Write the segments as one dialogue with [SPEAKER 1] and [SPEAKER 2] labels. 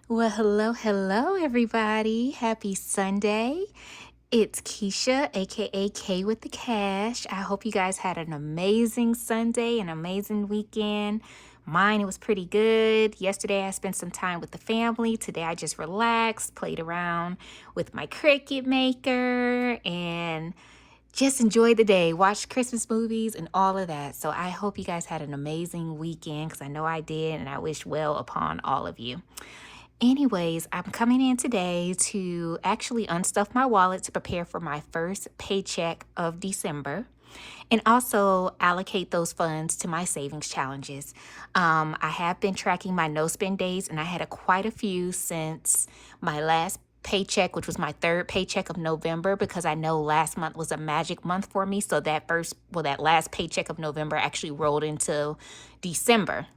[SPEAKER 1] Well, hello, everybody. Happy Sunday. It's Keisha, aka K with the Cash. I hope you guys had an amazing Sunday, an amazing weekend. Mine, it was pretty good. Yesterday, I spent some time with the family. Today, I just relaxed, played around with my Cricut maker, and just enjoyed the day, watched Christmas movies, and all of that. So, I hope you guys had an amazing weekend because I know I did, and I wish well upon all of you. Anyways, I'm coming in today to actually unstuff my wallet to prepare for my first paycheck of December and also allocate those funds to my savings challenges. I have been tracking my no spend days and I had quite a few since my last paycheck, which was my third paycheck of November, because I know last month was a magic month for me. So that last paycheck of November actually rolled into December.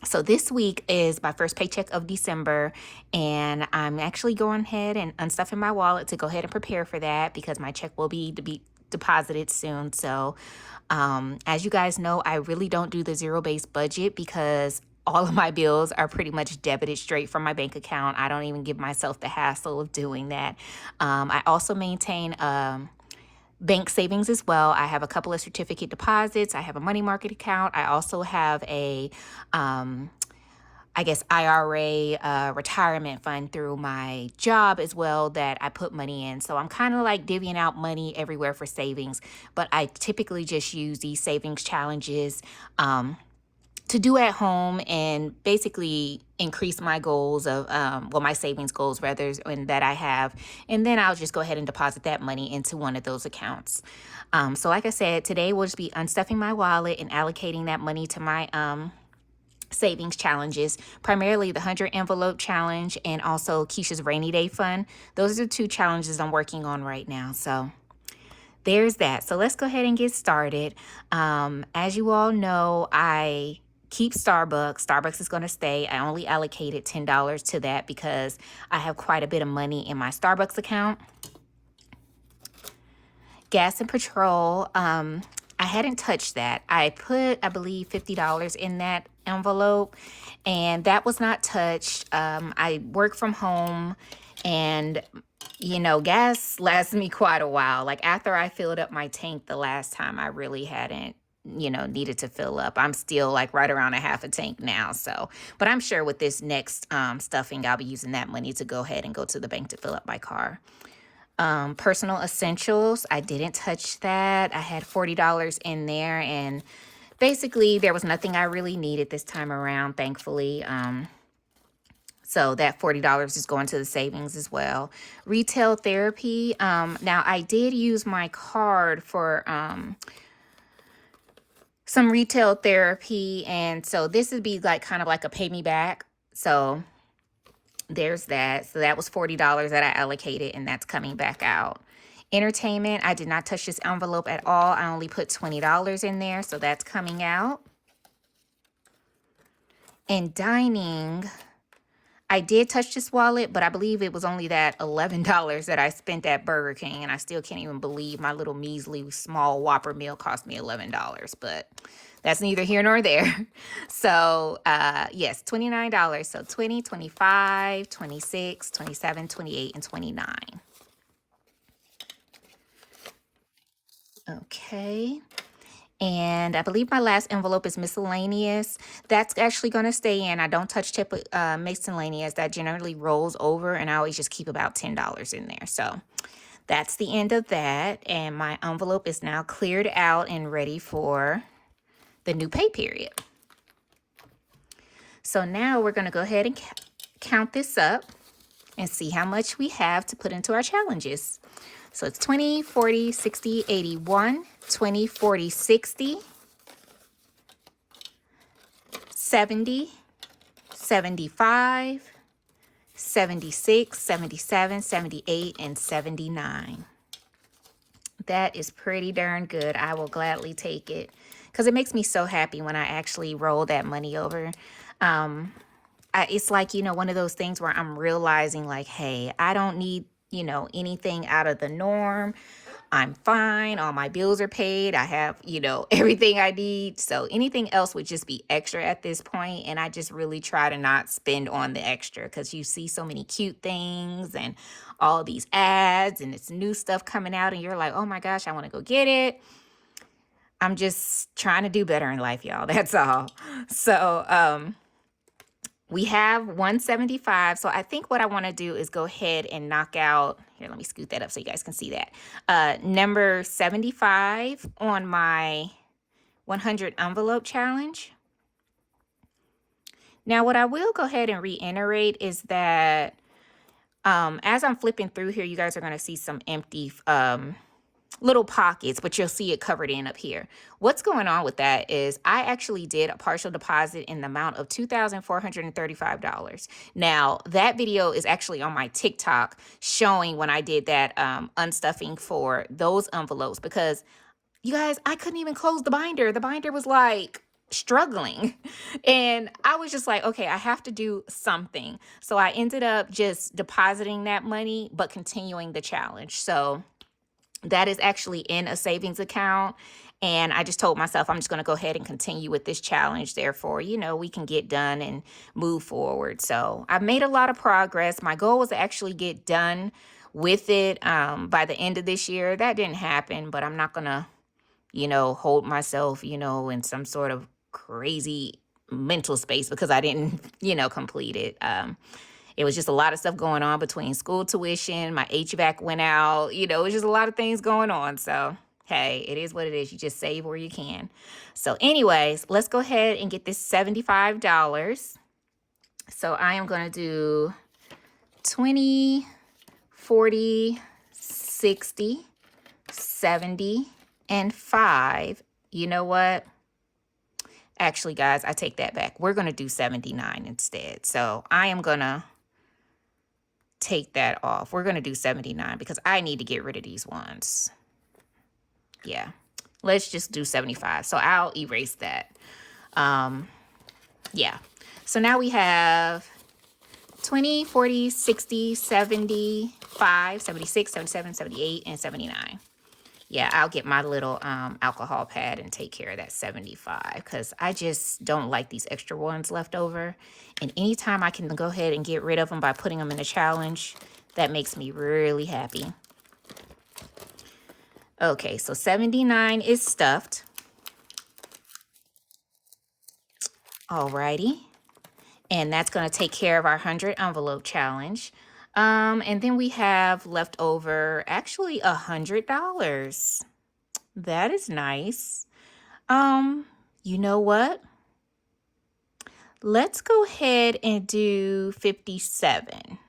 [SPEAKER 1] So this week is my first paycheck of December, and I'm actually going ahead and unstuffing my wallet to go ahead and prepare for that because my check will be deposited soon. So, as you guys know, I really don't do the zero-based budget because all of my bills are pretty much debited straight from my bank account. I don't even give myself the hassle of doing that. I also maintain bank savings as well. I have a couple of certificate deposits. I have a money market account. I also have a I guess IRA retirement fund through my job as well that I put money in. So I'm kind of like divvying out money everywhere for savings, but I typically just use these savings challenges to do at home and basically increase my goals of my savings goals rather, and that I have, and then I'll just go ahead and deposit that money into one of those accounts. So like I said, today we'll just be unstuffing my wallet and allocating that money to my savings challenges, primarily the 100 envelope challenge and also Keisha's rainy day fund. Those are the two challenges I'm working on right now. So there's that. So let's go ahead and get started. As you all know, I keep Starbucks. Starbucks is going to stay. I only allocated $10 to that because I have quite a bit of money in my Starbucks account. Gas and petrol, I hadn't touched that. I put, I believe, $50 in that envelope, and that was not touched. I work from home, and gas lasts me quite a while. Like after I filled up my tank the last time, I really hadn't needed to fill up. I'm still like right around a half a tank now. So, but I'm sure with this next stuffing, I'll be using that money to go ahead and go to the bank to fill up my car. Personal essentials, I didn't touch that. I had $40 in there, and basically there was nothing I really needed this time around, thankfully. So that $40 is going to the savings as well. Retail therapy. Now I did use my card for some retail therapy, and so this would be like kind of like a pay me back. So there's that. So that was $40 that I allocated, and that's coming back out. Entertainment, I did not touch this envelope at all. I only put $20 in there, so that's coming out. And dining, I did touch this wallet, but I believe it was only that $11 that I spent at Burger King, and I still can't even believe my little measly small Whopper meal cost me $11, but that's neither here nor there. So, yes, $29. So 20, 25, 26, 27, 28, and 29. Okay. And I believe my last envelope is miscellaneous. That's actually going to stay in. I don't touch miscellaneous. That generally rolls over, and I always just keep about $10 in there. So that's the end of that. And my envelope is now cleared out and ready for the new pay period. So now we're going to go ahead and count this up and see how much we have to put into our challenges. So it's 20, 40, 60, 81, 20, 40, 60, 70, 75, 76, 77, 78, and 79. That is pretty darn good. I will gladly take it because it makes me so happy when I actually roll that money over. It's like, one of those things where I'm realizing like, hey, I don't need, anything out of the norm. I'm fine. All my bills are paid. I have, everything I need. So anything else would just be extra at this point. And I just really try to not spend on the extra because you see so many cute things and all these ads and it's new stuff coming out. And you're like, oh my gosh, I want to go get it. I'm just trying to do better in life, y'all. That's all. So, we have 175. So I think what I want to do is go ahead and knock out, here, let me scoot that up so you guys can see that. Number 75 on my 100 envelope challenge. Now, what I will go ahead and reiterate is that as I'm flipping through here, you guys are going to see some empty little pockets, but you'll see it covered in up here. What's going on with that is I actually did a partial deposit in the amount of $2,435. Now, that video is actually on my TikTok showing when I did that unstuffing for those envelopes because you guys, I couldn't even close the binder. The binder was like struggling. And I was just like, okay, I have to do something. So I ended up just depositing that money, but continuing the challenge. So that is actually in a savings account. And I just told myself I'm just going to go ahead and continue with this challenge. Therefore, we can get done and move forward. So I've made a lot of progress. My goal was to actually get done with it by the end of this year. That didn't happen, but I'm not going to, hold myself, in some sort of crazy mental space because I didn't, complete it. It was just a lot of stuff going on between school tuition, my HVAC went out, it was just a lot of things going on. So, hey, it is what it is. You just save where you can. So anyways, let's go ahead and get this $75. So I am going to do 20, 40, 60, 70, and 5. You know what? Actually, guys, I take that back. We're going to do 79 instead. So I am going to take that off. We're going to do 79 because I need to get rid of these ones. Yeah, let's just do 75. So I'll erase that. Yeah. So now we have 20, 40, 60, 75, 76, 77, 78, and 79. Yeah, I'll get my little alcohol pad and take care of that 75 because I just don't like these extra ones left over. And anytime I can go ahead and get rid of them by putting them in a challenge, that makes me really happy. Okay, so 79 is stuffed. Alrighty. And that's going to take care of our 100 envelope challenge. And then we have left over actually $100. That is nice. You know what? Let's go ahead and do 57.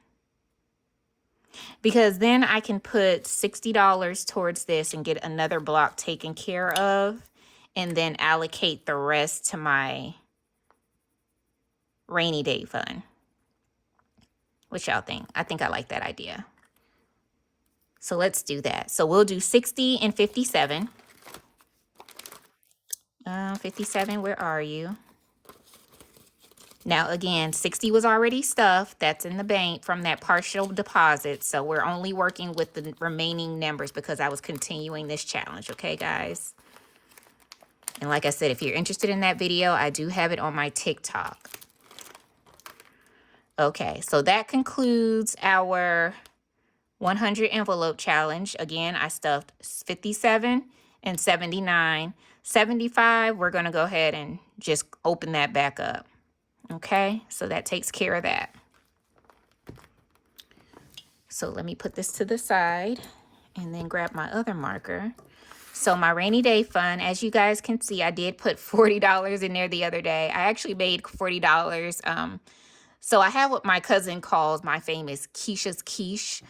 [SPEAKER 1] Because then I can put $60 towards this and get another block taken care of. And then allocate the rest to my rainy day fund. What y'all think? I think I like that idea. So let's do that. So we'll do 60 and 57. 57, where are you? Now, again, 60 was already stuffed. That's in the bank from that partial deposit. So we're only working with the remaining numbers because I was continuing this challenge. Okay, guys? And like I said, if you're interested in that video, I do have it on my TikTok. Okay, so that concludes our 100 envelope challenge. Again, I stuffed 57 and 79. 75, we're going to go ahead and just open that back up. Okay, so that takes care of that. So let me put this to the side and then grab my other marker. So my rainy day fund, as you guys can see, I did put $40 in there the other day. I actually made $40. So I have what my cousin calls my famous Keisha's quiche.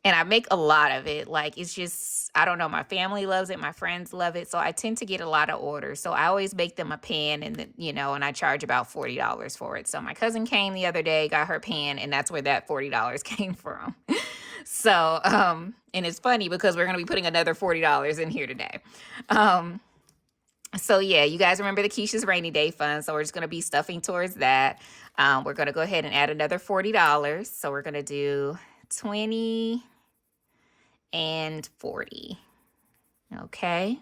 [SPEAKER 1] And I make a lot of it. Like, it's just, I don't know, my family loves it. My friends love it. So I tend to get a lot of orders. So I always make them a pan and, and I charge about $40 for it. So my cousin came the other day, got her pan, and that's where that $40 came from. So, and it's funny because we're going to be putting another $40 in here today. So yeah, you guys remember the Keisha's rainy day fund. So we're just going to be stuffing towards that. We're going to go ahead and add another $40. So we're going to do 20 and 40. Okay.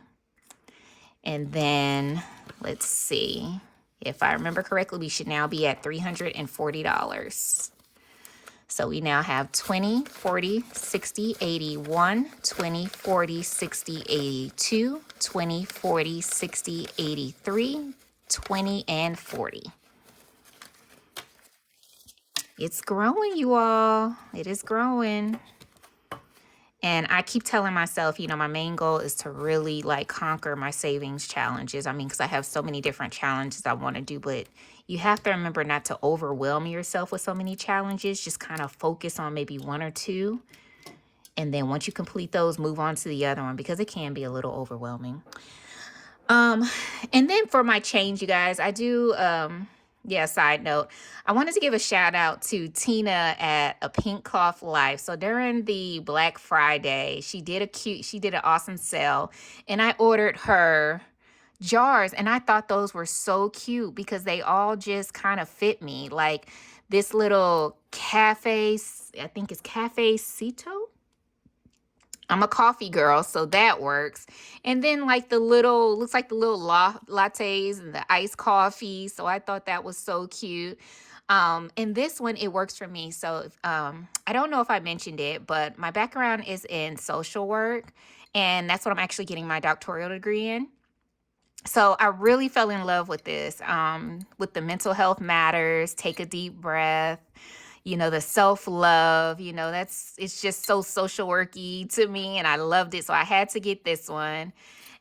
[SPEAKER 1] And then let's see. If I remember correctly, we should now be at $340. So we now have 20, 40, 60, 81, 20, 40, 60, 82, 20, 40, 60, 83, 20, and 40. It's growing, you all. It is growing. And I keep telling myself, you know, my main goal is to really like conquer my savings challenges. I mean, because I have so many different challenges I want to do, but you have to remember not to overwhelm yourself with so many challenges. Just kind of focus on maybe one or two. And then once you complete those, move on to the other one because it can be a little overwhelming. And then for my change, you guys, I do, yeah, side note, I wanted to give a shout out to Tina at A Pink Cloth Life. So during the Black Friday, she did an awesome sale, and I ordered her jars, and I thought those were so cute because they all just kind of fit me. Like this little cafe, I think it's Cafecito. I'm a coffee girl, so that works. And then like the little, looks like the little lattes and the iced coffee. So I thought that was so cute. And this one, it works for me. So I don't know if I mentioned it, but my background is in social work, and that's what I'm actually getting my doctoral degree in. So I really fell in love with this, with the mental health matters, take a deep breath, you know, the self-love, you know, it's just so social worky to me, and I loved it. So I had to get this one.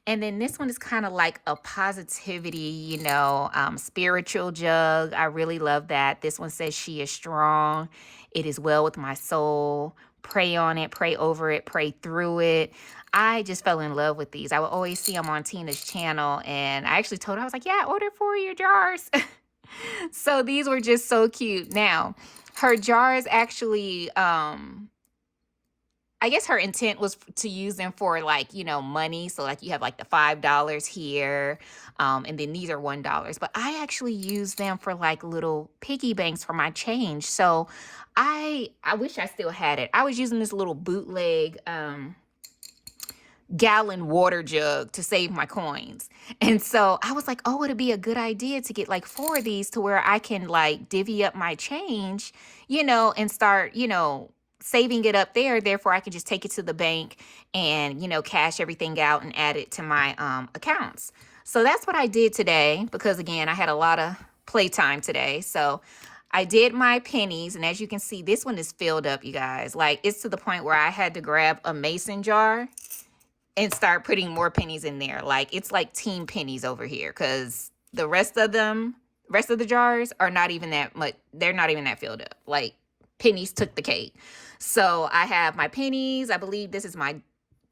[SPEAKER 1] And then this one is kind of like a positivity, you know, spiritual jug. I really love that. This one says, "She is strong. It is well with my soul. Pray on it, pray over it, pray through it." I just fell in love with these. I would always see them on Tina's channel. And I actually told her, I was like, yeah, order 4 of your jars. So these were just so cute. Now, her jars actually, I guess her intent was to use them for like, you know, money. So like you have like the $5 here, and then these are $1. But I actually use them for like little piggy banks for my change. So I wish I still had it. I was using this little bootleg gallon water jug to save my coins. And so I was like, oh, it'd be a good idea to get like 4 of these to where I can like divvy up my change, you know, and start, you know, saving it up there. Therefore, I can just take it to the bank and, you know, cash everything out and add it to my accounts. So that's what I did today because, again, I had a lot of playtime today. So I did my pennies. And as you can see, this one is filled up, you guys. Like, it's to the point where I had to grab a mason jar and start putting more pennies in there. Like, it's like team pennies over here because the rest of the jars are not even that much. They're not even that filled up. Like, pennies took the cake. So I have my pennies. I believe this is my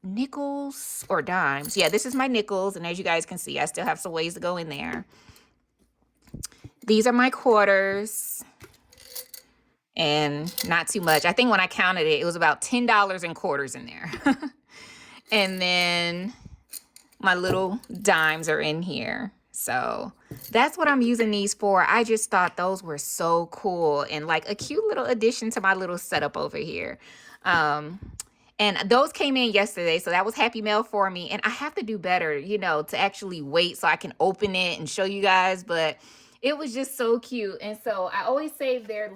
[SPEAKER 1] nickels or dimes. Yeah, this is my nickels. And as you guys can see, I still have some ways to go in there. These are my quarters. And not too much. I think when I counted it, it was about $10 in quarters in there. And then my little dimes are in here. So that's what I'm using these for. I just thought those were so cool and like a cute little addition to my little setup over here. And those came in yesterday, so that was happy mail for me. And I have to do better, you know, to actually wait so I can open it and show you guys. But it was just so cute. And so I always save their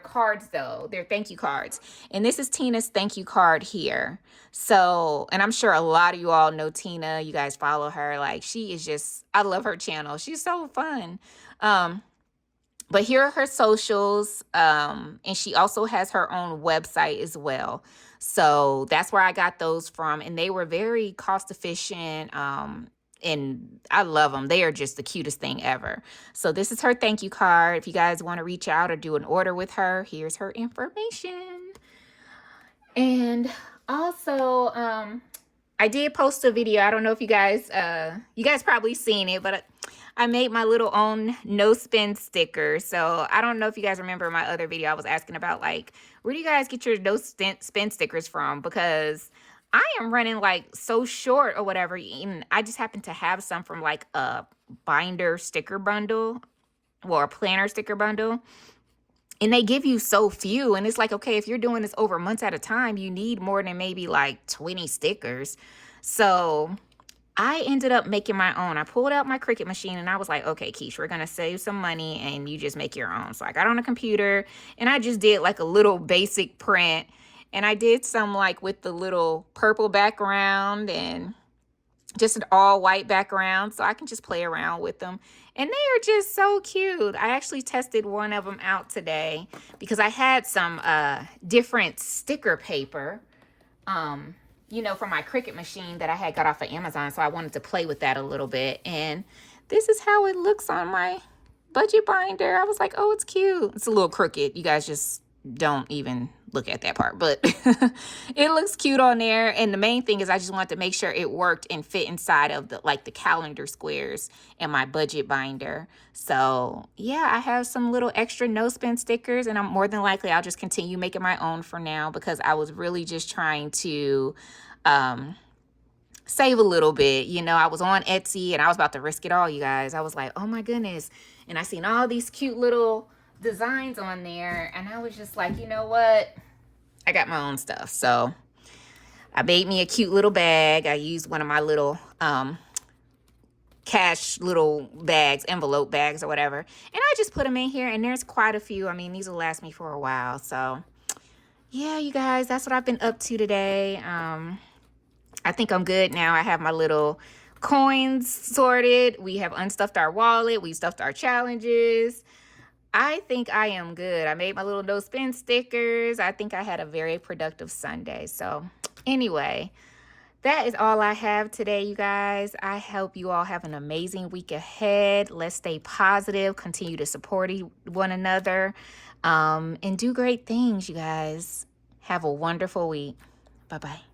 [SPEAKER 1] cards though, their thank you cards. And this is Tina's thank you card here. So, and I'm sure a lot of you all know Tina. You guys follow her. Like, she is just, I love her channel. She's so fun. But here are her socials. And she also has her own website as well. So that's where I got those from. And they were very cost efficient. And I love them. They are just the cutest thing ever. So this is her thank you card. If you guys want to reach out or do an order with her, here's her information. And also, I did post a video. I don't know if you guys probably seen it, but I made my little own no spin sticker. So I don't know if you guys remember my other video. I was asking about like, where do you guys get your no spin stickers from? Because I am running like so short or whatever. And I just happen to have some from like a binder sticker bundle or a planner sticker bundle. And they give you so few. And it's like, okay, if you're doing this over months at a time, you need more than maybe like 20 stickers. So I ended up making my own. I pulled out my Cricut machine and I was like, okay, Keish, we're going to save some money and you just make your own. So I got on a computer and I just did like a little basic print. And I did some like with the little purple background and just an all white background, so I can just play around with them. And they are just so cute. I actually tested one of them out today because I had some different sticker paper, from my Cricut machine that I had got off of Amazon. So I wanted to play with that a little bit. And this is how it looks on my budget binder. I was like, oh, it's cute. It's a little crooked. You guys just don't even look at that part, but it looks cute on there. And the main thing is I just wanted to make sure it worked and fit inside of the calendar squares in my budget binder. So yeah, I have some little extra no spin stickers, and I'm more than likely I'll just continue making my own for now because I was really just trying to save a little bit. I was on Etsy and I was about to risk it all, you guys. I was like, oh my goodness. And I seen all these cute little designs on there and I was just like, you know what, I got my own stuff. So I made me a cute little bag. I used one of my little cash little bags, envelope bags or whatever, and I just put them in here, and there's quite a few. I mean, these will last me for a while. So yeah, you guys, that's what I've been up to today. I think I'm good now. I have my little coins sorted. We have unstuffed our wallet. We stuffed our challenges. I think I am good. I made my little no spin stickers. I think I had a very productive Sunday. So anyway, that is all I have today, you guys. I hope you all have an amazing week ahead. Let's stay positive, continue to support one another, and do great things, you guys. Have a wonderful week. Bye-bye.